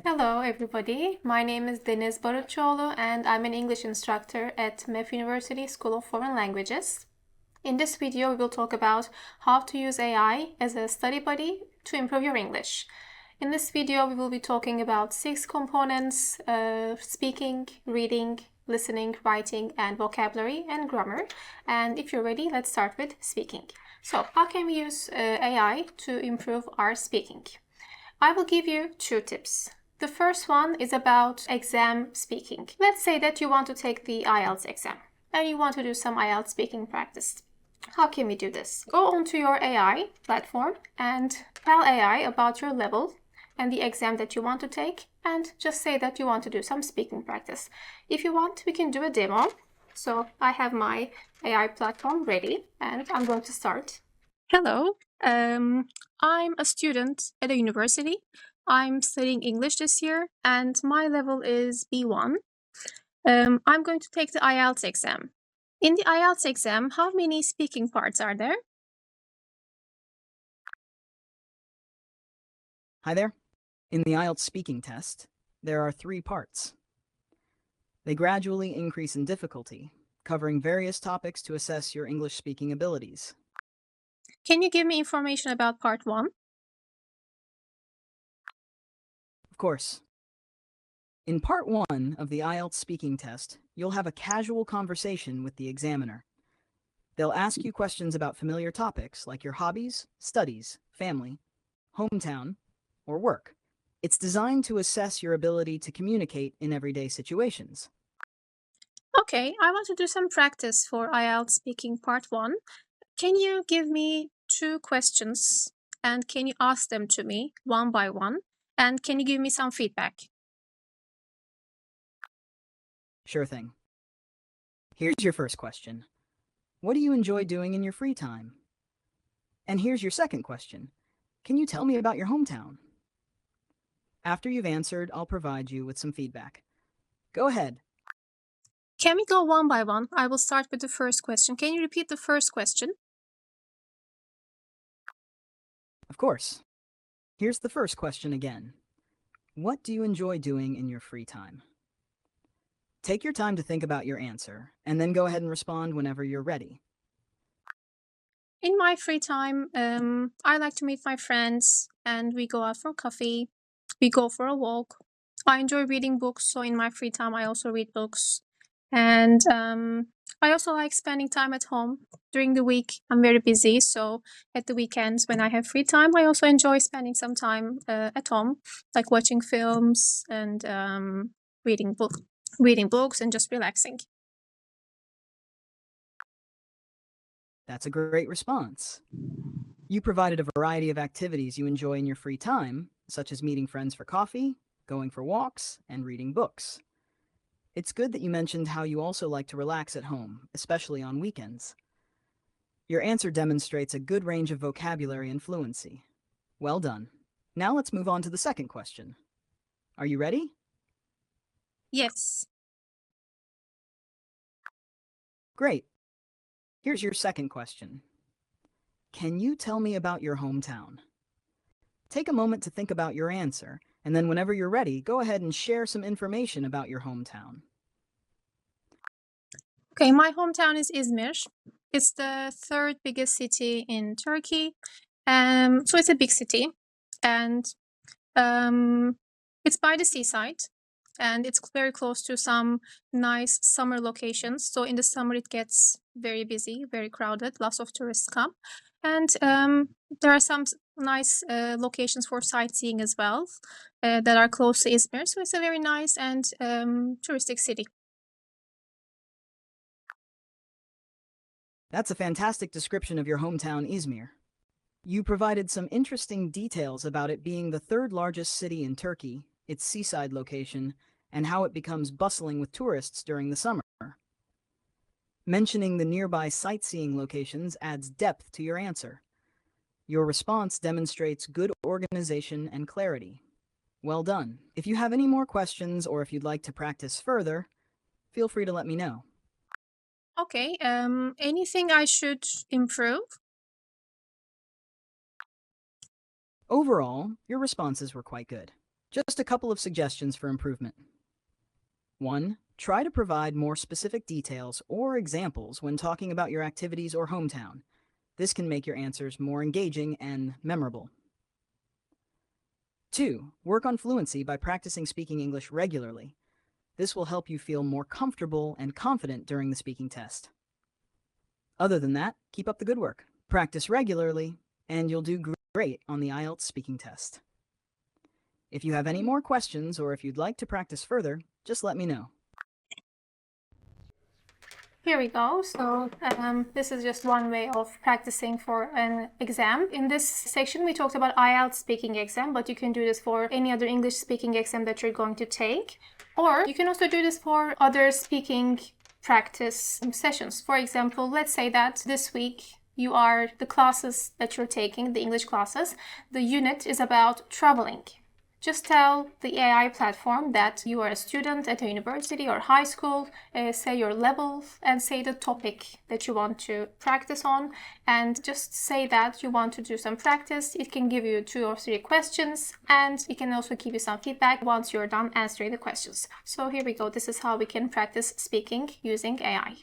Hello, everybody. My name is Deniz Barutçoğlu, and I'm an English instructor at MEF University School of Foreign Languages. In this video, we will talk about how to use AI as a study buddy to improve your English. In this video, we will be talking about 6 components: speaking, reading, listening, writing, and vocabulary and grammar. And if you're ready, let's start with speaking. So, how can we use AI to improve our speaking? I will give you 2 tips. The first one is about exam speaking. Let's say that you want to take the IELTS exam and you want to do some IELTS speaking practice. How can we do this? Go onto your AI platform and tell AI about your level and the exam that you want to take, and just say that you want to do some speaking practice. If you want, we can do a demo. So I have my AI platform ready and I'm going to start. Hello, I'm a student at a university. I'm studying English this year and my level is B1. I'm going to take the IELTS exam. In the IELTS exam, how many speaking parts are there? Hi there. In the IELTS speaking test, there are 3 parts. They gradually increase in difficulty, covering various topics to assess your English speaking abilities. Can you give me information about part 1? Of course, in part 1 of the IELTS speaking test, you'll have a casual conversation with the examiner. They'll ask you questions about familiar topics like your hobbies, studies, family, hometown, or work. It's designed to assess your ability to communicate in everyday situations. Okay, I want to do some practice for IELTS speaking part 1. Can you give me 2 questions and can you ask them to me one by one? And can you give me some feedback? Sure thing. Here's your first question. What do you enjoy doing in your free time? And here's your second question. Can you tell me about your hometown? After you've answered, I'll provide you with some feedback. Go ahead. Can we go one by one? I will start with the first question. Can you repeat the first question? Of course. Here's the first question again. What do you enjoy doing in your free time? Take your time to think about your answer, and then go ahead and respond whenever you're ready. In my free time, I like to meet my friends and we go out for coffee. We go for a walk. I enjoy reading books, so in my free time, I also read books. And I also like spending time at home. During the week, I'm very busy, so at the weekends when I have free time, I also enjoy spending some time at home, like watching films and reading books and just relaxing. That's a great response. You provided a variety of activities you enjoy in your free time, such as meeting friends for coffee, going for walks, and reading books. It's good that you mentioned how you also like to relax at home, especially on weekends. Your answer demonstrates a good range of vocabulary and fluency. Well done. Now let's move on to the second question. Are you ready? Yes. Great. Here's your second question. Can you tell me about your hometown? Take a moment to think about your answer, and then whenever you're ready, go ahead and share some information about your hometown. Okay, my hometown is Izmir. It's the third biggest city in Turkey. So it's a big city, and it's by the seaside, and it's very close to some nice summer locations. So in the summer, it gets very busy, very crowded. Lots of tourists come, and there are some nice locations for sightseeing as well that are close to Izmir. So it's a very nice and touristic city. That's a fantastic description of your hometown, Izmir. You provided some interesting details about it being the third largest city in Turkey, its seaside location, and how it becomes bustling with tourists during the summer. Mentioning the nearby sightseeing locations adds depth to your answer. Your response demonstrates good organization and clarity. Well done. If you have any more questions or if you'd like to practice further, feel free to let me know. Okay, anything I should improve? Overall, your responses were quite good. Just a couple of suggestions for improvement. 1. Try to provide more specific details or examples when talking about your activities or hometown. This can make your answers more engaging and memorable. 2. Work on fluency by practicing speaking English regularly. This will help you feel more comfortable and confident during the speaking test. Other than that, keep up the good work. Practice regularly, and you'll do great on the IELTS speaking test. If you have any more questions or if you'd like to practice further, just let me know. Here we go. So this is just one way of practicing for an exam. In this section, we talked about IELTS speaking exam, but you can do this for any other English speaking exam that you're going to take. Or you can also do this for other speaking practice sessions. For example, let's say that this week the classes that you're taking, the English classes, the unit is about traveling. Just tell the AI platform that you are a student at a university or high school, say your level and say the topic that you want to practice on, and just say that you want to do some practice. It can give you 2 or 3 questions, and it can also give you some feedback once you're done answering the questions. So here we go. This is how we can practice speaking using AI.